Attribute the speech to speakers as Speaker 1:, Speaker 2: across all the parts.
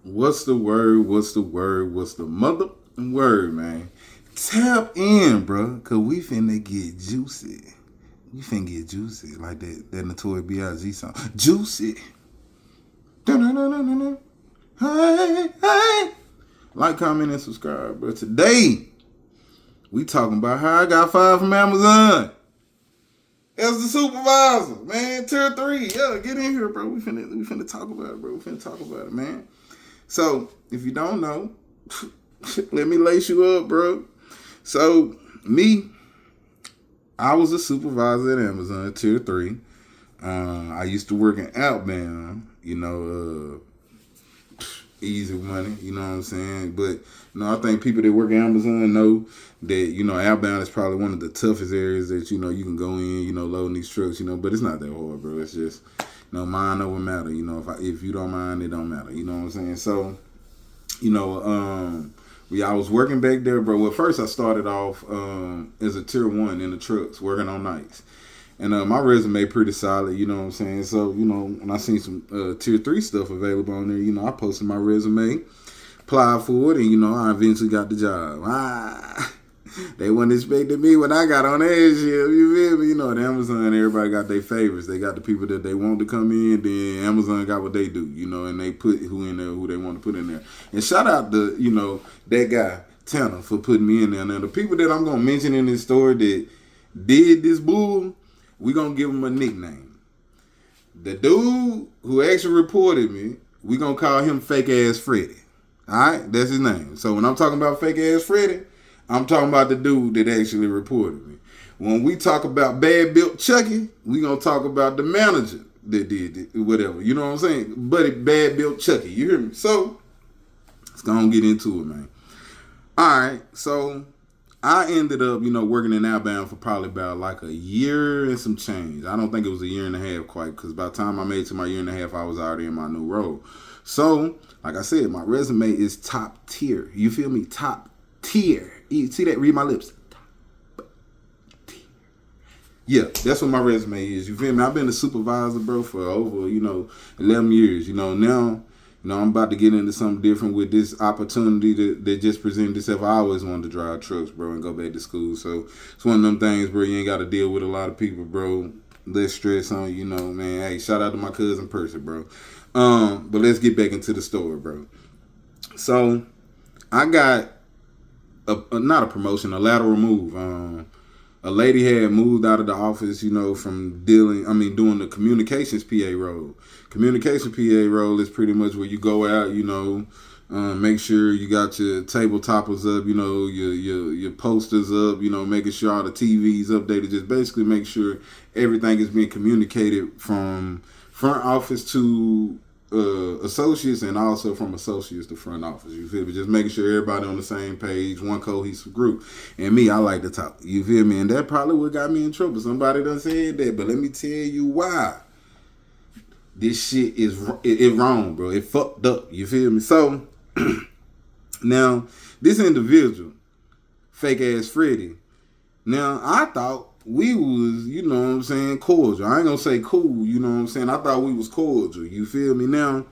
Speaker 1: What's the word? What's the word? What's the mother word, man? Tap in, bro, cause we finna get juicy. We finna get juicy like that Notorious B.I.G. song. Juicy. Dun-dun-dun-dun-dun. Hey, hey. Like, comment, and subscribe, bro. Today, we talking about how I got fired from Amazon. As the supervisor, man. Tier 3. Yeah, get in here, bro. We finna talk about it, bro. We finna talk about it, man. So, if you don't know, let me lace you up, bro. So, me, I was a supervisor at Amazon, Tier 3. I used to work in outbound, easy money, you know what I'm saying? But, I think people that work at Amazon know that, outbound is probably one of the toughest areas that, you can go in, loading these trucks, but it's not that hard, bro. It's just, mind over matter, if you don't mind, it don't matter, you know what I'm saying? So, I was working back there, bro. Well, first I started off as a tier 1 in the trucks, working on nights. And my resume pretty solid, you know what I'm saying? So, when I seen some tier 3 stuff available on there, I posted my resume, applied for it, and, I eventually got the job. They wasn't expecting me when I got on that shit. You feel me? At Amazon, everybody got their favorites. They got the people that they want to come in. Then Amazon got what they do, and they put who in there, who they want to put in there. And shout out to, that guy, Tanner, for putting me in there. Now, the people that I'm going to mention in this story that did this bull, we going to give them a nickname. The dude who actually reported me, we going to call him Fake Ass Freddy. All right? That's his name. So when I'm talking about Fake Ass Freddy, I'm talking about the dude that actually reported me. When we talk about Bad Built Chucky, we gonna talk about the manager that did it, whatever. You know what I'm saying? But it Bad Built Chucky. You hear me? So let's go and get into it, man. All right. So I ended up, working in outbound for probably about like a year and some change. I don't think it was a year and a half quite, because by the time I made it to my year and a half, I was already in my new role. So, like I said, my resume is top tier. You feel me? Top tier. You see that? Read my lips. Yeah, that's what my resume is. You feel me? I've been a supervisor, bro, for over, 11 years. Now, I'm about to get into something different with this opportunity that just presented itself. I always wanted to drive trucks, bro, and go back to school. So it's one of them things, bro, you ain't got to deal with a lot of people, bro. Less stress on you, man. Hey, shout out to my cousin Percy, bro. But let's get back into the story, bro. So I got not a promotion, a lateral move. A lady had moved out of the office, from doing the communications PA role. Communication PA role is pretty much where you go out, make sure you got your table toppers up, your posters up, making sure all the TVs updated. Just basically make sure everything is being communicated from front office to associates, and also from associates to front office. You feel me? Just making sure everybody on the same page, one cohesive group. And me, I like to talk. You feel me? And that probably what got me in trouble. Somebody done said that, but let me tell you why. This shit is it wrong, bro. It fucked up. You feel me? So now this individual, Fake Ass Freddy. Now I thought we was, cordial. I ain't gonna say cool, I thought we was cordial. You feel me? Now,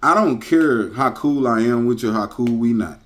Speaker 1: I don't care how cool I am with you, how cool we not.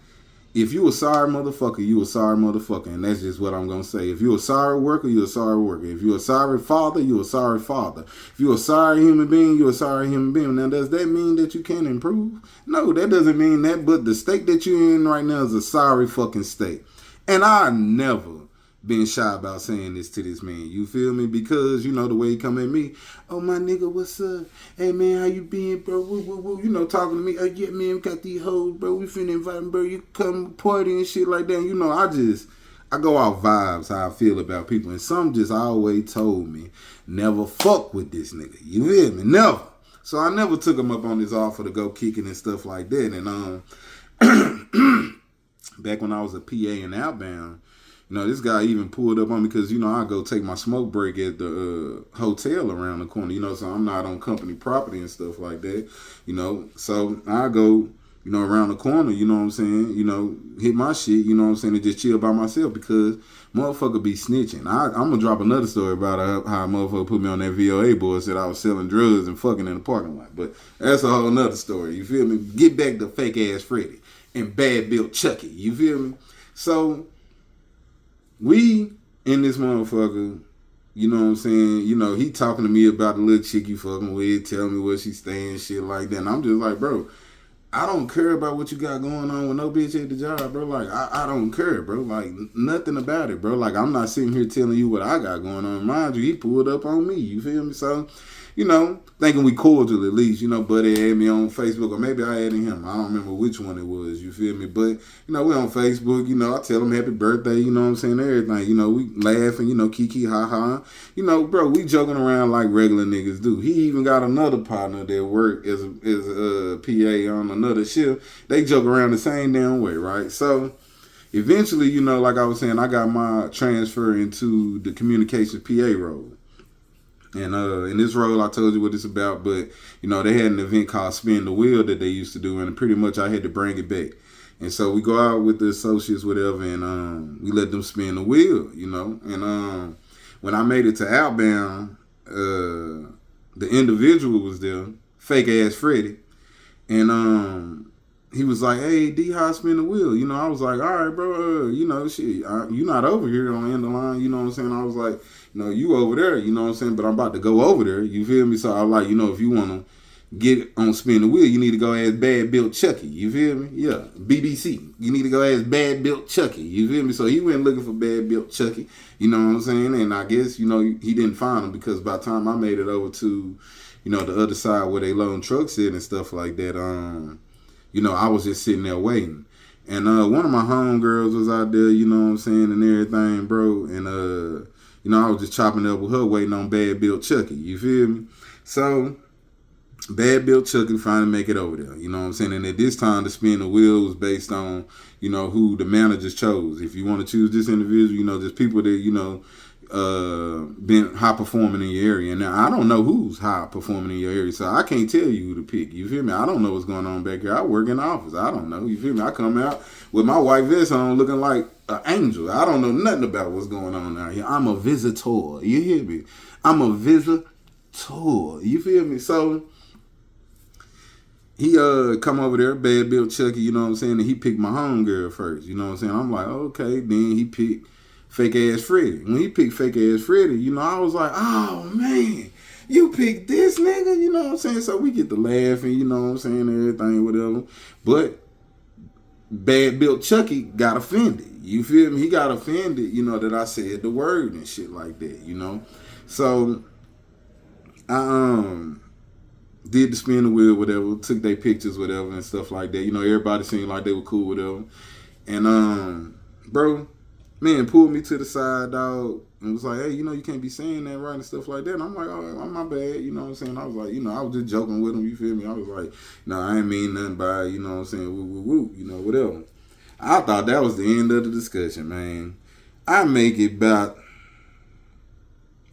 Speaker 1: If you a sorry motherfucker, you a sorry motherfucker. And that's just what I'm gonna say. If you a sorry worker, you a sorry worker. If you a sorry father, you a sorry father. If you a sorry human being, you a sorry human being. Now, does that mean that you can't improve? No, that doesn't mean that. But the state that you're in right now is a sorry fucking state. And I never been shy about saying this to this man. You feel me? Because, the way he come at me. Oh, my nigga, what's up? Hey, man, how you been, bro? Woo, woo, woo. Talking to me. Oh, yeah, man, we got these hoes, bro. We finna invite them, bro. You come party and shit like that. I go off vibes, how I feel about people. And some just always told me, never fuck with this nigga. You feel me? Never. So I never took him up on this offer to go kicking and stuff like that. And back when I was a PA in outbound, this guy even pulled up on me because, I go take my smoke break at the hotel around the corner, so I'm not on company property and stuff like that, So I go around the corner, you know what I'm saying, hit my shit, you know what I'm saying, and just chill by myself because motherfucker be snitching. I'm going to drop another story about how a motherfucker put me on that VOA board, said I was selling drugs and fucking in the parking lot. But that's a whole nother story, you feel me? Get back to fake ass Freddy and bad built Chucky, you feel me? So, we in this motherfucker, you know what I'm saying, he talking to me about the little chick you fucking with, telling me where she staying, shit like that. And I'm just like, bro, I don't care about what you got going on with no bitch at the job, bro. Like, I don't care, bro. Like, nothing about it, bro. Like, I'm not sitting here telling you what I got going on. Mind you, he pulled up on me, you feel me? So, thinking we cordial at least, Buddy had me on Facebook, or maybe I added him. I don't remember which one it was, you feel me? But, we on Facebook, I tell him happy birthday, you know what I'm saying, everything. We laughing, kiki, ha-ha. Bro, we joking around like regular niggas do. He even got another partner that work as a PA on another shift. They joke around the same damn way, right? So, eventually, like I was saying, I got my transfer into the communications PA role. And in this role, I told you what it's about, but, they had an event called Spin the Wheel that they used to do, and pretty much I had to bring it back. And so we go out with the associates, whatever, and we let them spin the wheel, And when I made it to Outbound, the individual was there, fake-ass Freddy, and he was like, hey, D, how I spin the wheel? I was like, all right, bro, shit, you not over here on the end of the line, you know what I'm saying? I was like, you over there, you know what I'm saying? But I'm about to go over there, you feel me? So I'm like, if you want to get on spin the wheel, you need to go ask Bad Built Chucky, you feel me? Yeah, BBC. You need to go ask Bad Built Chucky, you feel me? So he went looking for Bad Built Chucky, you know what I'm saying? And I guess, he didn't find him because by the time I made it over to, the other side where they load trucks in and stuff like that, I was just sitting there waiting. And one of my homegirls was out there, you know what I'm saying, and everything, bro. And, I was just chopping up with her waiting on Bad Built Chucky, you feel me? So, Bad Built Chucky finally make it over there, you know what I'm saying? And at this time, the spin the wheel was based on, who the managers chose. If you want to choose this individual, just people that, been high performing in your area. And now I don't know who's high performing in your area, so I can't tell you who to pick. You feel me? I don't know what's going on back here. I work in the office. I don't know. You feel me? I come out with my white vest on looking like an angel. I don't know nothing about what's going on out here. I'm a visitor. You hear me? I'm a visitor. You feel me? So he come over there, Bad Built Chucky, you know what I'm saying? And he picked my homegirl first. You know what I'm saying? I'm like, okay. Then he picked fake ass Freddy. When he picked fake ass Freddy, I was like, oh man, you picked this nigga, you know what I'm saying? So we get to laughing, you know what I'm saying, everything, whatever. But Bad Built Chucky got offended. You feel me? He got offended, that I said the word and shit like that, So I did the spin the wheel, whatever, took their pictures, whatever, and stuff like that. Everybody seemed like they were cool, whatever. And bro, man pulled me to the side, dog, and was like, hey, you can't be saying that, right, and stuff like that. And I'm like, oh, my bad, you know what I'm saying? I was like, I was just joking with him, you feel me? I was like, no, I ain't mean nothing by it, you know what I'm saying? Woo, woo, woo, whatever. I thought that was the end of the discussion, man. I make it about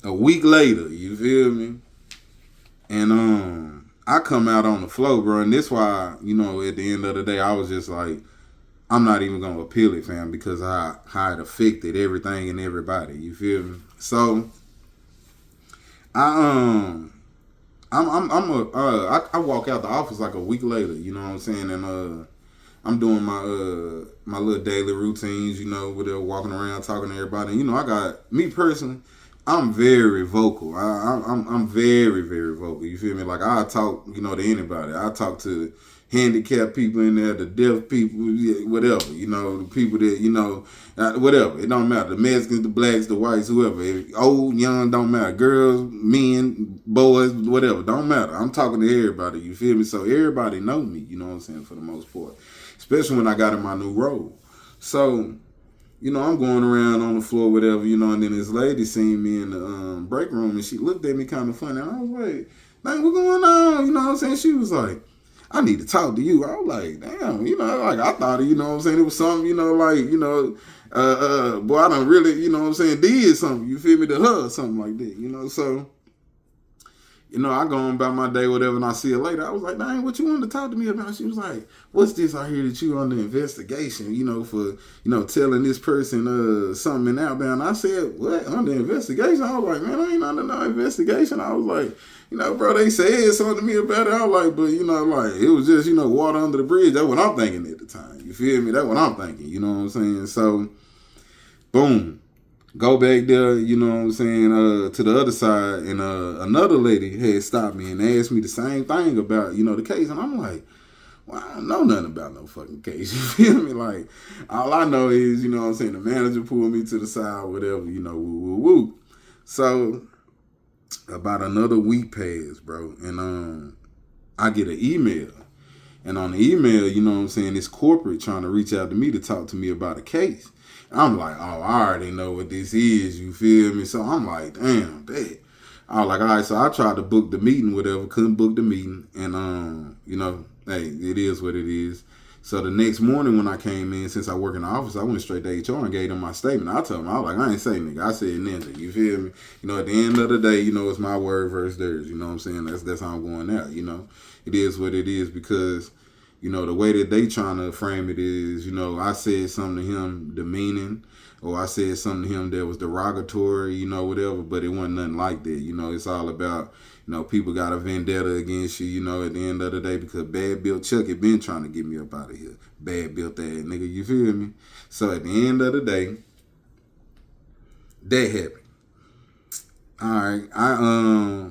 Speaker 1: a week later, you feel me? And I come out on the floor, bro, and this why, at the end of the day, I was just like, I'm not even gonna appeal it, fam, because how it affected everything and everybody. You feel me? So I walk out the office like a week later. You know what I'm saying? And I'm doing my little daily routines. With walking around talking to everybody. And, I got me personally. I'm very vocal. I'm very, very vocal. You feel me? Like I talk, to anybody. I talk to handicapped people in there, the deaf people, whatever, the people that, whatever. It don't matter. The Mexicans, the blacks, the whites, whoever. Old, young, don't matter. Girls, men, boys, whatever. Don't matter. I'm talking to everybody, you feel me? So everybody know me, you know what I'm saying, for the most part. Especially when I got in my new role. So, I'm going around on the floor, whatever, and then this lady seen me in the break room, and she looked at me kind of funny. And I was like, man, what going on? You know what I'm saying? She was like, I need to talk to you. I was like, damn, like I thought, what I'm saying, it was something, boy, I done really, did something, you feel me, to her or something like that, So, I go on about my day, whatever, and I see her later. I was like, dang, what you wanted to talk to me about? She was like, what's this I hear that you under investigation, for, telling this person something in outbound. I said, what? Under investigation? I was like, man, I ain't under no investigation. I was like, bro, they said something to me about it. I was like, but, it was just, water under the bridge. That's what I'm thinking at the time. You feel me? That's what I'm thinking. You know what I'm saying? So, boom. Go back there, to the other side, and another lady had stopped me and asked me the same thing about, the case, and I'm like, well, I don't know nothing about no fucking case, you feel me? Like, all I know is, the manager pulled me to the side, whatever, woo. So, about another week passed, bro, and I get an email, and on the email, this corporate trying to reach out to me to talk to me about a case. I'm like, oh, I already know what this is, you feel me? So I'm like, damn, that. I was like, all right, so I tried to book the meeting, whatever, couldn't book the meeting. And, hey, it is what it is. So the next morning when I came in, since I work in the office, I went straight to HR and gave them my statement. I told them, I was like, I ain't say nigga, I said ninja, you feel me? At the end of the day, it's my word versus theirs, you know what I'm saying? That's how I'm going out, It is what it is because... the way that they trying to frame it is, I said something to him demeaning, or I said something to him that was derogatory, whatever, but it wasn't nothing like that. It's all about, people got a vendetta against you, at the end of the day, because Bad Bill Chucky been trying to get me up out of here. Bad built that nigga, you feel me? So at the end of the day, that happened. All right, I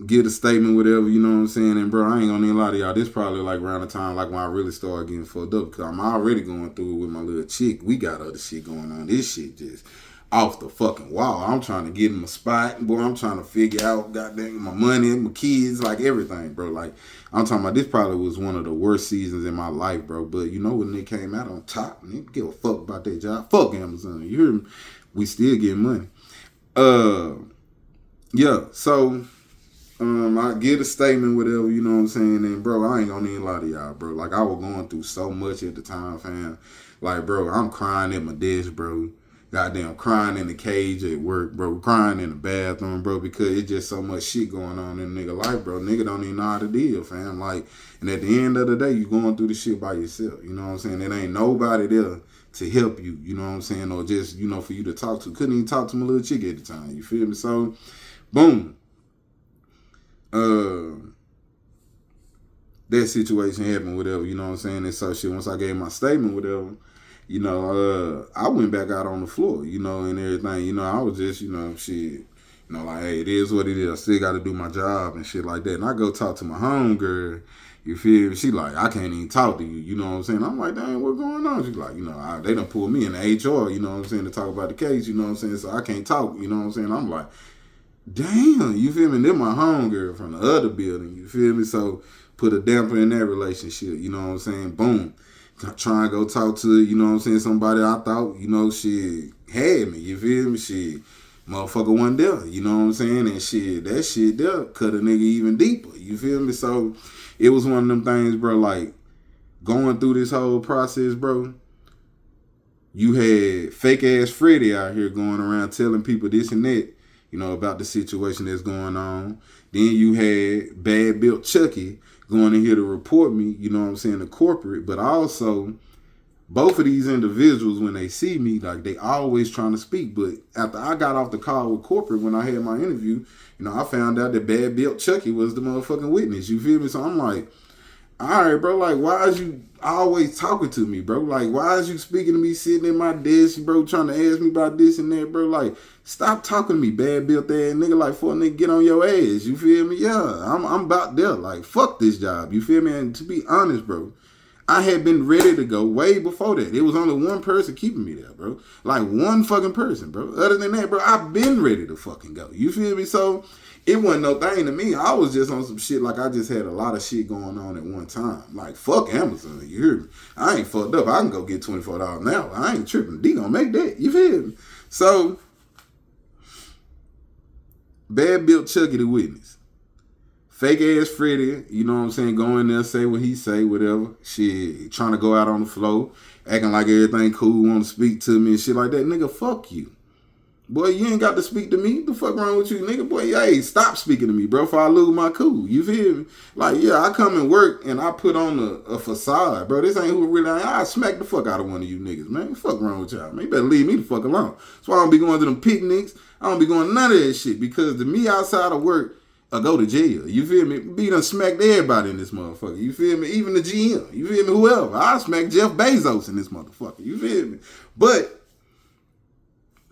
Speaker 1: get a statement, whatever, you know what I'm saying? And bro, I ain't gonna need a lot of y'all. This probably like around the time like when I really started getting fucked up, because I'm already going through it with my little chick. We got other shit going on. This shit just off the fucking wall. I'm trying to get in my spot, boy. I'm trying to figure out goddamn my money, my kids, like everything, bro. Like I'm talking about, this probably was one of the worst seasons in my life, bro. But when they came out on top, and they give a fuck about that job. Fuck Amazon. You hear me? We still getting money. Yeah, so I get a statement, whatever, you know what I'm saying? And bro, I ain't gonna need a lot of y'all, bro. Like I was going through so much at the time, fam. Like, bro, I'm crying at my desk, bro. Goddamn, crying in the cage at work, bro. Crying in the bathroom, bro, because it's just so much shit going on in nigga life, bro. Nigga don't even know how to deal, fam. Like, and at the end of the day, you going through the shit by yourself. You know what I'm saying? There ain't nobody there to help you, you know what I'm saying? Or just, for you to talk to. Couldn't even talk to my little chick at the time, you feel me? So, boom. That situation happened, whatever, you know what I'm saying? And so shit, once I gave my statement, whatever, I went back out on the floor, and everything, I was just, shit, like, hey, it is what it is. I still got to do my job and shit like that. And I go talk to my homegirl, you feel me? She like, I can't even talk to you, you know what I'm saying? I'm like, dang, what's going on? She's like, they done pulled me in the HR, you know what I'm saying, to talk about the case, you know what I'm saying? So I can't talk, you know what I'm saying? I'm like, damn, you feel me? Then my homegirl from the other building, you feel me? So put a damper in that relationship, you know what I'm saying? Boom. Try and go talk to, you know what I'm saying, somebody I thought, shit, had me, you feel me? Shit, motherfucker wasn't there, you know what I'm saying? And shit, that shit there cut a nigga even deeper, you feel me? So it was one of them things, bro, like going through this whole process, bro. You had fake ass Freddy out here going around telling people this and that, about the situation that's going on. Then you had Bad Built Chucky going in here to report me, you know what I'm saying, to corporate. But also, both of these individuals, when they see me, like, they always trying to speak. But after I got off the call with corporate, when I had my interview, I found out that Bad Built Chucky was the motherfucking witness. You feel me? So I'm like, all right, bro, like, why is you always talking to me, bro? Like, why is you speaking to me sitting at my desk, bro, trying to ask me about this and that, bro? Like, stop talking to me, bad built ass nigga, like, for a nigga get on your ass, you feel me? Yeah, I'm about there, like, fuck this job, you feel me? And to be honest, bro, I had been ready to go way before that. It was only one person keeping me there, bro. Like, one fucking person, bro. Other than that, bro, I've been ready to fucking go, you feel me? So it wasn't no thing to me. I was just on some shit, like I just had a lot of shit going on at one time. Like, fuck Amazon, you hear me? I ain't fucked up. I can go get $24 now. I ain't tripping. D gonna make that, you feel me? So, Bad Built Chucky the witness. Fake ass Freddy, you know what I'm saying, go in there, say what he say, whatever. Shit, trying to go out on the floor, acting like everything cool, want to speak to me and shit like that. Nigga, fuck you. Boy, you ain't got to speak to me. The fuck wrong with you, nigga? Boy, hey, stop speaking to me, bro, before I lose my cool. You feel me? Like, yeah, I come and work and I put on a facade, bro. This ain't who really I am. I smack the fuck out of one of you niggas, man. Fuck wrong with y'all, man. You better leave me the fuck alone. That's why I don't be going to them picnics. I don't be going to none of that shit because to me outside of work, I go to jail. You feel me? Be done smacked everybody in this motherfucker. You feel me? Even the GM. You feel me? Whoever. I smack Jeff Bezos in this motherfucker. You feel me? But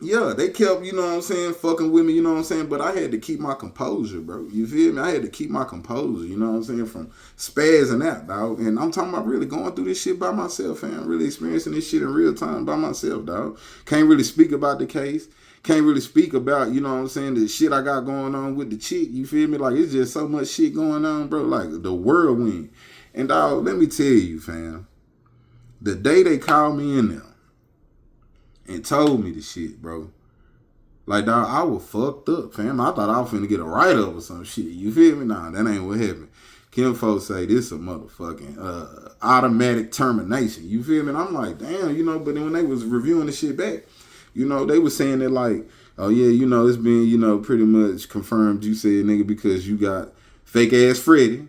Speaker 1: yeah, they kept, you know what I'm saying, fucking with me, you know what I'm saying? But I had to keep my composure, bro. You feel me? I had to keep my composure, you know what I'm saying, from spazzing out, dog. And I'm talking about really going through this shit by myself, fam. Really experiencing this shit in real time by myself, dog. Can't really speak about the case. Can't really speak about, you know what I'm saying, the shit I got going on with the chick. You feel me? Like, it's just so much shit going on, bro. Like, the whirlwind. And, dog, let me tell you, fam. The day they called me in there and told me the shit, bro. Like, dog, I was fucked up, fam. I thought I was finna get a write-up or some shit. You feel me? Nah, that ain't what happened. Kim folks say this a motherfucking automatic termination. You feel me? And I'm like, damn, you know, but then when they was reviewing the shit back, you know, they was saying that like, oh yeah, you know, it's been, you know, pretty much confirmed you said nigga because you got fake ass Freddie.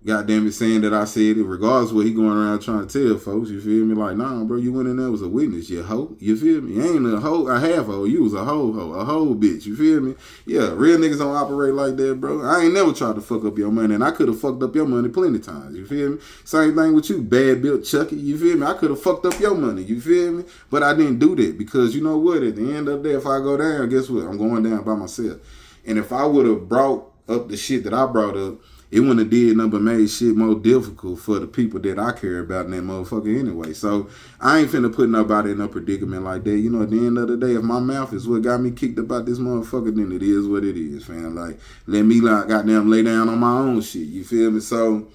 Speaker 1: Goddamn it, saying that I said it, regardless of what he going around trying to tell folks, you feel me? Like, nah, bro, you went in there was a witness, you hoe. You feel me? You ain't a hoe, a half hoe. You was a hoe, a whole bitch. You feel me? Yeah, real niggas don't operate like that, bro. I ain't never tried to fuck up your money, and I could have fucked up your money plenty of times. You feel me? Same thing with you, bad built Chucky. You feel me? I could have fucked up your money. You feel me? But I didn't do that because you know what? At the end of the day, if I go down, guess what? I'm going down by myself. And if I would have brought up the shit that I brought up, it wouldn't have did nothing but made shit more difficult for the people that I care about in that motherfucker anyway. So I ain't finna put nobody in a predicament like that. You know, at the end of the day, if my mouth is what got me kicked about this motherfucker, then it is what it is, fam. Like, let me like goddamn lay down on my own shit. You feel me? So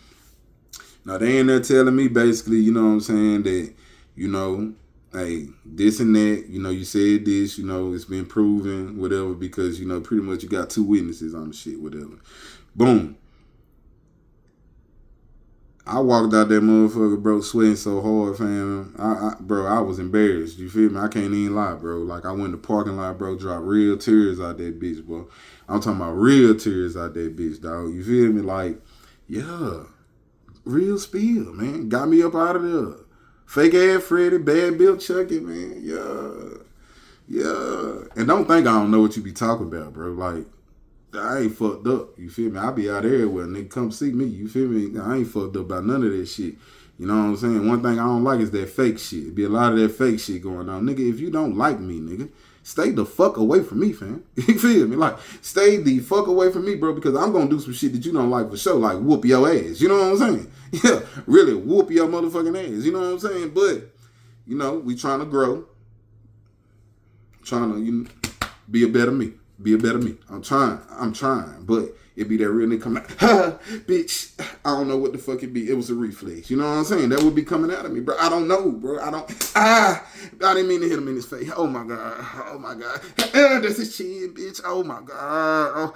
Speaker 1: now they in there telling me basically, you know what I'm saying, that, you know, hey, this and that, you know, you said this, you know, it's been proven, whatever, because, you know, pretty much you got two witnesses on the shit, whatever. Boom. I walked out that motherfucker, bro, sweating so hard, fam. Bro, I was embarrassed. You feel me? I can't even lie, bro. Like, I went in the parking lot, bro, dropped real tears out that bitch, bro. I'm talking about real tears out that bitch, dog. You feel me? Like, yeah, real spill, man. Got me up out of there. Fake ass Freddy, bad built Chucky, man. Yeah. And don't think I don't know what you be talking about, bro. Like, I ain't fucked up. You feel me? I be out everywhere. Nigga, come see me. You feel me? I ain't fucked up about none of that shit. You know what I'm saying? One thing I don't like is that fake shit. It be a lot of that fake shit going on. Nigga, if you don't like me, nigga, stay the fuck away from me, fam. You feel me? Like, stay the fuck away from me, bro, because I'm going to do some shit that you don't like for sure. Like, whoop your ass. You know what I'm saying? Yeah, really, whoop your motherfucking ass. You know what I'm saying? But, you know, we trying to grow. Trying to, you know, be a better me. Be a better me. I'm trying. But it be that real nigga coming out, ha, bitch, I don't know what the fuck it be. It was a reflex. You know what I'm saying? That would be coming out of me, bro. I don't know, bro. I didn't mean to hit him in his face. Oh my God. That's his chin, bitch. Oh my God.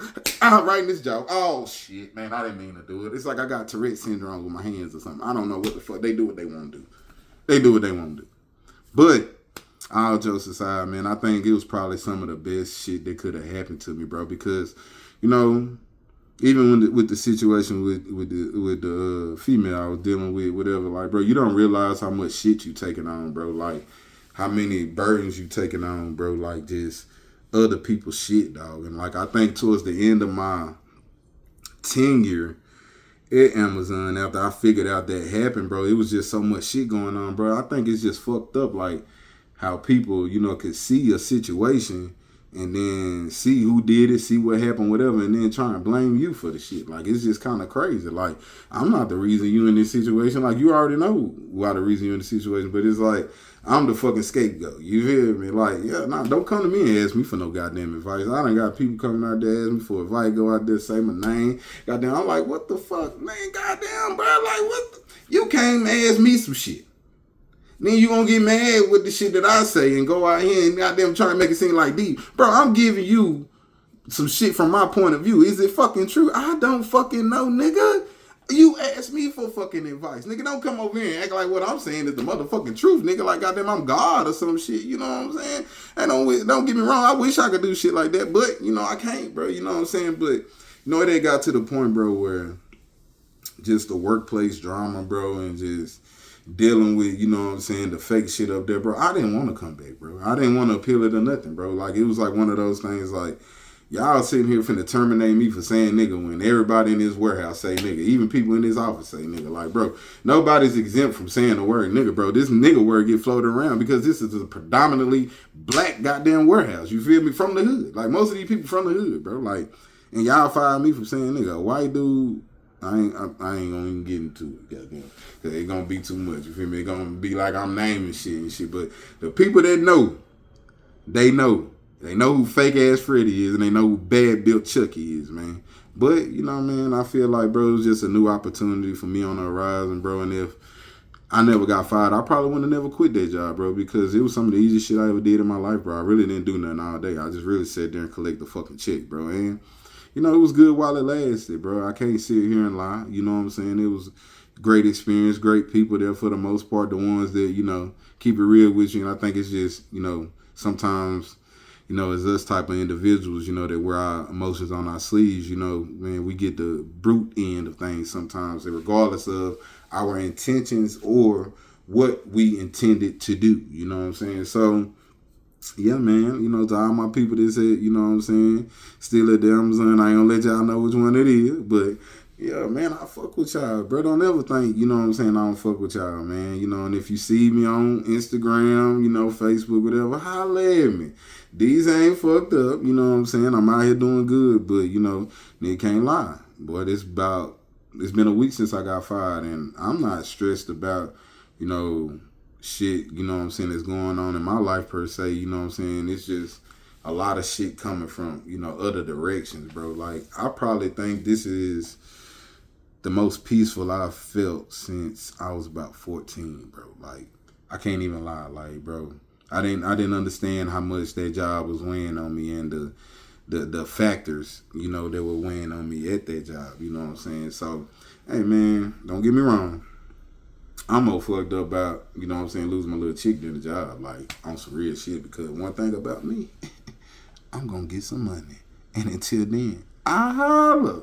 Speaker 1: Right in his jaw. Oh shit, man. I didn't mean to do it. It's like I got Tourette syndrome with my hands or something. I don't know what the fuck. They do what they want to do. But all jokes aside, man, I think it was probably some of the best shit that could have happened to me, bro. Because, you know, even with the situation with the female I was dealing with, whatever, like, bro, you don't realize how much shit you taking on, bro. Like, how many burdens you taking on, bro. Like, just other people's shit, dog. And, like, I think towards the end of my tenure at Amazon, after I figured out that happened, bro, it was just so much shit going on, bro. I think it's just fucked up, like, how people, you know, could see a situation and then see who did it, see what happened, whatever, and then try and blame you for the shit. Like, it's just kind of crazy. Like, I'm not the reason you in this situation. Like, you already know why the reason you're in the situation, but it's like, I'm the fucking scapegoat. You feel me? Like, yeah, nah, don't come to me and ask me for no goddamn advice. I done got people coming out there asking me for advice, go out there, say my name. Goddamn, I'm like, what the fuck, man? Goddamn, bro. Like, you came and ask me some shit. Then you gonna get mad with the shit that I say and go out here and goddamn try to make it seem like deep. Bro, I'm giving you some shit from my point of view. Is it fucking true? I don't fucking know, nigga. You ask me for fucking advice. Nigga, don't come over here and act like what I'm saying is the motherfucking truth, nigga. Like, goddamn, I'm God or some shit. You know what I'm saying? And don't get me wrong. I wish I could do shit like that. But, you know, I can't, bro. You know what I'm saying? But, you know, it got to the point, bro, where just the workplace drama, bro, and just dealing with, you know what I'm saying, the fake shit up there, bro. I didn't want to come back, bro. I didn't want to appeal it or nothing, bro. Like, it was like one of those things like, y'all sitting here finna terminate me for saying nigga when everybody in this warehouse say nigga. Even people in this office say nigga. Like, bro, nobody's exempt from saying the word nigga, bro. This nigga word get floated around because this is a predominantly black goddamn warehouse. You feel me? From the hood. Like, most of these people from the hood, bro. Like, and y'all fired me for saying nigga. A white dude, I ain't gonna even get into it, goddamn. Cause it's gonna be too much. You feel me? It's gonna be like I'm naming shit and shit. But the people that know, they know. They know who fake ass Freddy is and they know who bad built Chucky is, man. But, you know, man, I feel like, bro, it was just a new opportunity for me on the horizon, bro. And if I never got fired, I probably wouldn't have never quit that job, bro, because it was some of the easiest shit I ever did in my life, bro. I really didn't do nothing all day. I just really sat there and collect the fucking check, bro. And, you know, it was good while it lasted, bro. I can't sit here and lie. You know what I'm saying? It was great experience, great people there for the most part, the ones that, you know, keep it real with you. And I think it's just, you know, sometimes, you know, as us type of individuals, you know, that wear our emotions on our sleeves, you know, man, we get the brute end of things sometimes, regardless of our intentions or what we intended to do, you know what I'm saying? So, yeah, man, you know, to all my people that said, you know what I'm saying, still at the Amazon, I ain't gonna let y'all know which one it is, but yeah, man, I fuck with y'all, bro. Don't ever think, you know what I'm saying, I don't fuck with y'all, man. You know, and if you see me on Instagram, you know, Facebook, whatever, holla at me. These ain't fucked up, you know what I'm saying? I'm out here doing good, but, you know, nigga can't lie. Boy, it's been a week since I got fired, and I'm not stressed about, you know, shit, you know what I'm saying, that's going on in my life per se, you know what I'm saying? It's just a lot of shit coming from, you know, other directions, bro. Like, I probably think this is the most peaceful I've felt since I was about 14, bro. Like, I can't even lie, like, bro. I didn't understand how much that job was weighing on me and the factors, you know, that were weighing on me at that job, you know what I'm saying? So, hey man, don't get me wrong. I'm more fucked up about, you know what I'm saying, losing my little chick than the job, like, on some real shit, because one thing about me, I'm gonna get some money. And until then, I holla.